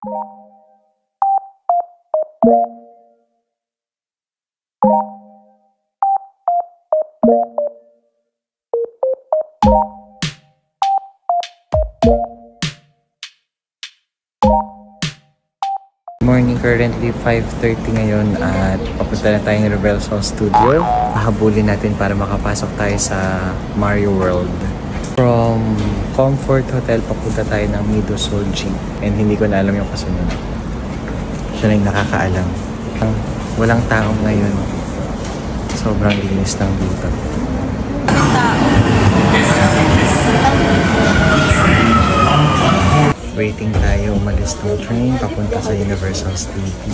Morning, currently 5:30 ngayon at papunta na tayo ng Revelson Studio. Hahabulin natin para makapasok tayo sa Mario World. From Comfort Hotel, papunta tayo ng Mido Solji. And hindi ko na alam yung kasunod. Siya na yung nakakaalam. Walang tao ngayon. Sobrang linis lang dito. Waiting tayo umalis ng train papunta sa Universal City.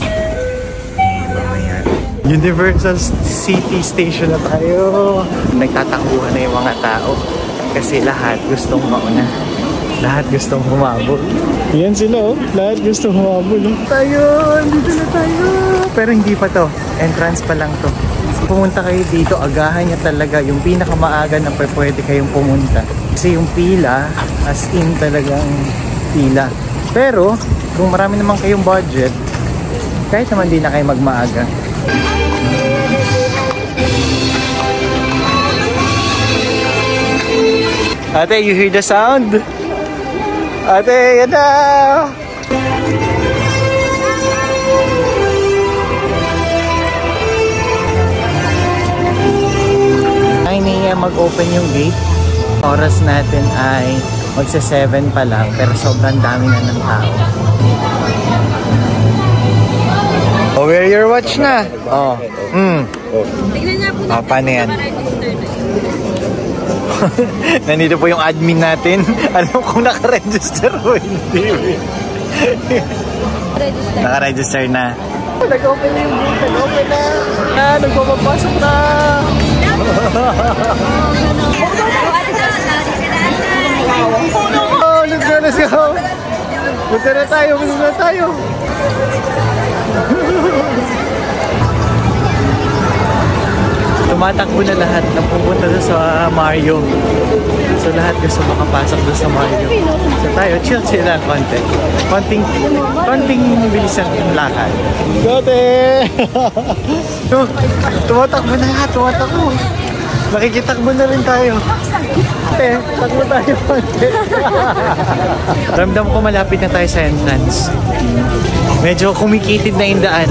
Mamaya. Universal City Station na tayo. Nagtatakbuhan na yung mga tao kasi lahat gustong mauna. Lahat gustong humabol. Yan sila, oh. Lahat gustong humabol. Tayo! Dito na tayo! Pero hindi pa to. Entrance pa lang to. Pumunta kayo dito, agahan niya talaga. Yung pinakamaaga na pwede kayong pumunta. Kasi yung pila, as in talagang pila. Pero, kung marami naman kayong budget, kahit naman di na kayo magmaaga. Ate, you hear the sound? Ate, yan na! Ay, mag-open yung gate. Oras natin ay magsa-7 pa lang, pero sobrang dami na ng tao. Oh, wear your watch na. Oh. Tignan niya po na. Paano yan? Nandito po yung admin natin. Alam kung naka-register o hindi. Naka-register na. Nag-open na yung gate. Nag-open na. Nagpapapasok na. Oh, let's go, let's go. Punta na tayo, punta na tayo. Tumatakbo na lahat ng pupunta doon sa Mario. So lahat gusto makapasok doon sa Mario. So tayo, chill lang konti. Konting bilisan yung lakad. Gote! Tumatakbo na lahat, tumatakbo. Nakikitakbo na rin tayo. Takbo tayo konti. Ramdam ko malapit na tayo sa entrance. Medyo kumikitid na yung daan.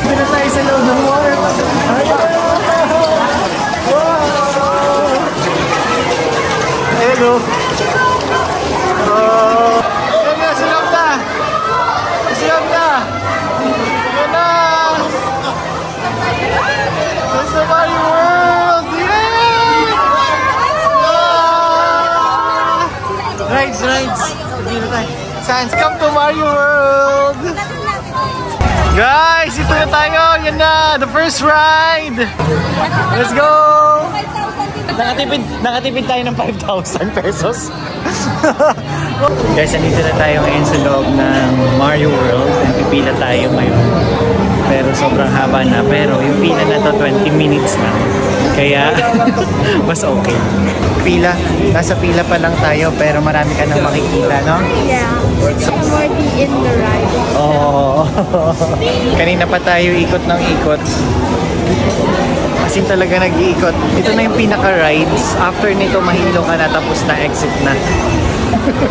Dito tayo sa loob ng water. Hello. Mario World! Yay! Rides! Sans, come to Mario World! Guys, ito na tayo! Yan na! The first ride! Let's go! Nakatipid tayo ng 5,000 pesos. Guys, andito na tayo ngayon sa loob ng Mario World. Pipila tayo ngayon. Pero sobrang haba na. Pero yung pila na to 20 minutes na. Kaya mas okay. Nasa pila pa lang tayo pero marami ka nang makikita, no? Yeah. Already in the ride. Oo. Kanina pa tayo ikot ng ikot. Kasi talaga nag-iikot. Ito na yung pinaka-rides. After nito mahilo ka na tapos na exit na.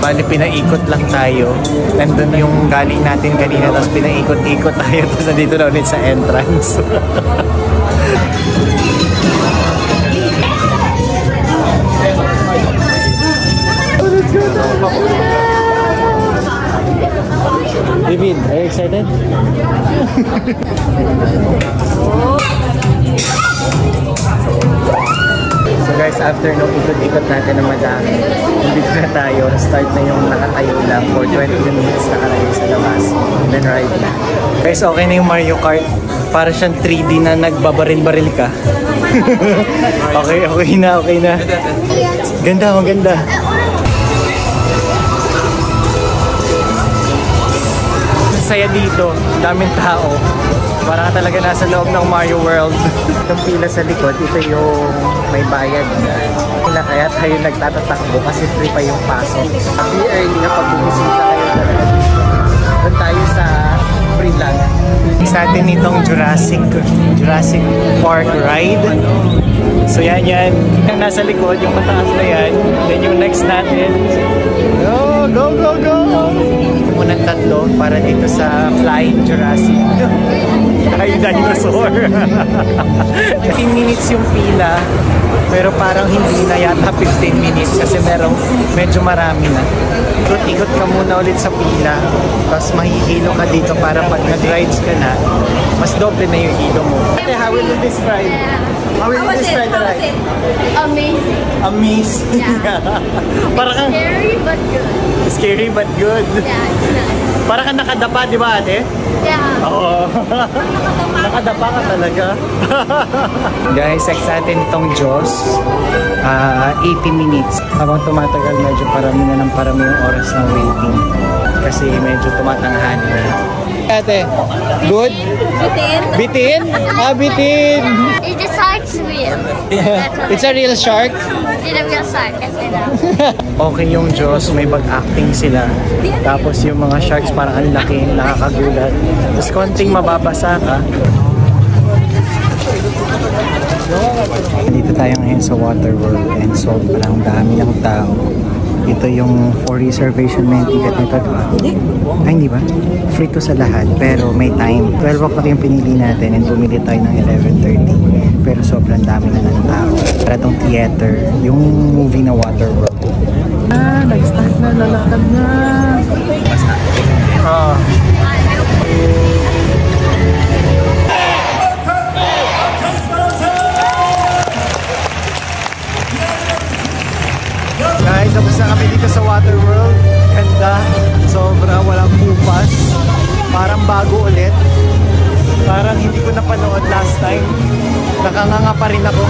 Bali, pinaikot lang tayo. Nandun yung galing natin kanina, tapos pinaikot-ikot tayo. Tapos nandito na ulit sa entrance. Let's go na! David, are you excited? So guys, after nung ikot-ikot natin na madami, dito na tayo, start na yung nakatayo lang for 20 minutes nakalagay sa labas, and then ride na. Guys, okay na yung Mario Kart. Para siyang 3D na nagbabaril-baril ka. Okay na. Ganda, maganda. Saya dito, daming tao. Parang talaga nasa loob ng Mario World. Itong pila sa likod, ito yung may bayad na. Kaya tayo nagtatatakbo kasi free pa yung pasok. Be early na pag bumisita kayo talaga. Doon tayo sa free lang. Sa atin itong Jurassic Park ride. So yan. Yung nasa likod, yung mataas na yan. Then yung next natin. Go! Munang tatlo para dito sa Flying Jurassic. Ay, dinosaur. 15 minutes yung pila. Pero parang hindi na yata 15 minutes kasi medyo marami na. Ikot ka muna ulit sa pila. Tapos mahihilo ka dito para pag nag-rides ka na, mas doble na yung hilo mo. How will you describe? How will you describe the ride? Amazing. Amazing. Yeah. Parang Scary but good. Scary but good. Yeah, it's nice. Parang ka nakadapa, di ba ate? Yeah. Oo. Nakadapa ka talaga. Guys, natin itong Jaws. 80 minutes. Habang tumatagal, medyo parami na ng parami yung oras ng waiting. Kasi medyo tumatanghali na. Ate, good? Bitin. Bitin? Bitin! It's the shark's real. Yeah. It's a real shark? It's a real shark, kasi na. Okay yung Jaws, may bag-acting sila. Tapos yung mga sharks parang ang laki, nakakagulat. Tapos konting mababasa ka. Dito tayo ngayon sa Water World and sobrang dami ng tao. Ito yung for reservation may ticket nito, diba? Ay, hindi ba? Free to sa lahat, pero may time. 12 o'clock yung pinili natin and bumili tayo ng 11:30. Pero sobrang dami na ng tao. Para itong theater, yung movie na Water World. Nag-start na, lalakad na. Basta. Guys, tapos na kami dito sa Water World. Ganda. Sobra, walang pupas. Parang bago ulit. Parang hindi ko napanood last time. Nakanganga pa rin ako.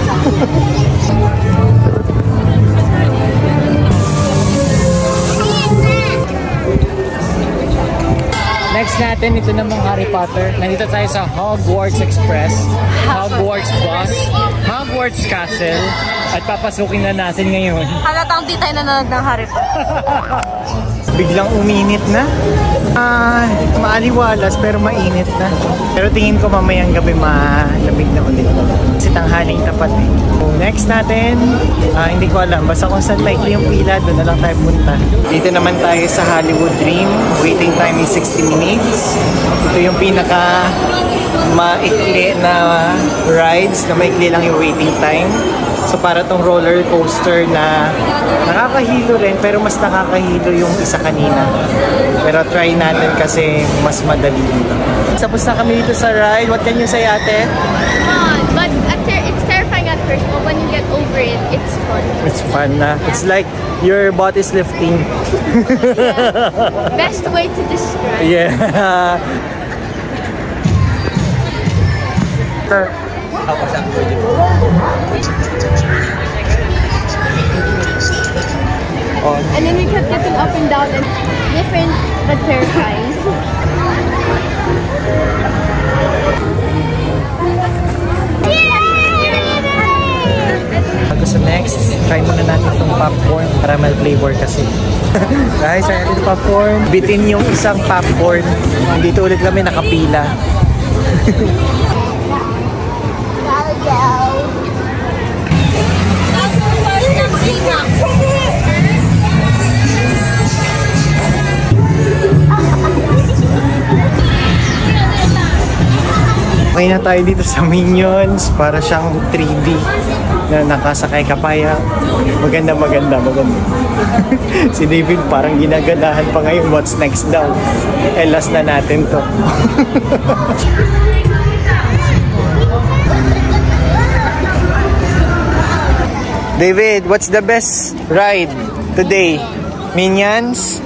Next natin, ito namang Harry Potter. Nandito tayo sa Hogwarts Express, Hogwarts Bus, Hogwarts Castle. At papasukin na natin ngayon. Halatang di tayo nanonood ng Harry Potter. Biglang uminit na. Maaliwalas pero mainit na. Pero tingin ko mamayang gabi malamig na ulit. Kasi tanghaling tapat eh. So, next natin, hindi ko alam. Basta kung saan maikli yung pila, doon na lang tayo punta. Dito naman tayo sa Hollywood Dream. Waiting time is 60 minutes. Ito yung pinaka maikli na rides na maikli lang yung waiting time. So para tong roller coaster na nakakahilo rin pero mas nakakahilo yung isa kanina. Pero try natin kasi mas madali dito. Tapos na kami dito sa ride. What can you say, ate? But it's terrifying at first, but when you get over it, it's fun. It's fun na. It's like your butt is lifting. Best way to describe. Yeah. And then we kept getting up and down and different but terrifying. So next, try muna natin itong popcorn. Caramel flavor kasi. Guys, try natin itong popcorn. Bitin yung isang popcorn. Dito ulit kami nakapila. Okay na tayo dito sa Minions. Para siyang 3D na nakasakay ka pa. Maganda. Si David parang ginaganahan pa ngayon. What's next daw? Last na natin to. David, what's the best ride today? Minions?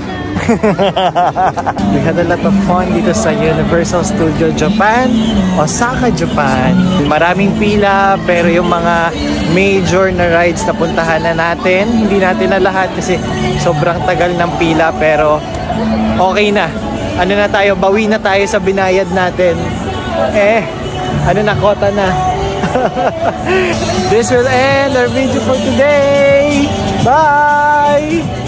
We had a lot of fun dito sa Universal Studio Japan, Osaka, Japan. Maraming pila pero yung mga major na rides na puntahan na natin. Hindi natin na lahat kasi sobrang tagal ng pila pero okay na. Ano na tayo, bawi na tayo sa binayad natin. nakota na. This will end our video for today. Bye!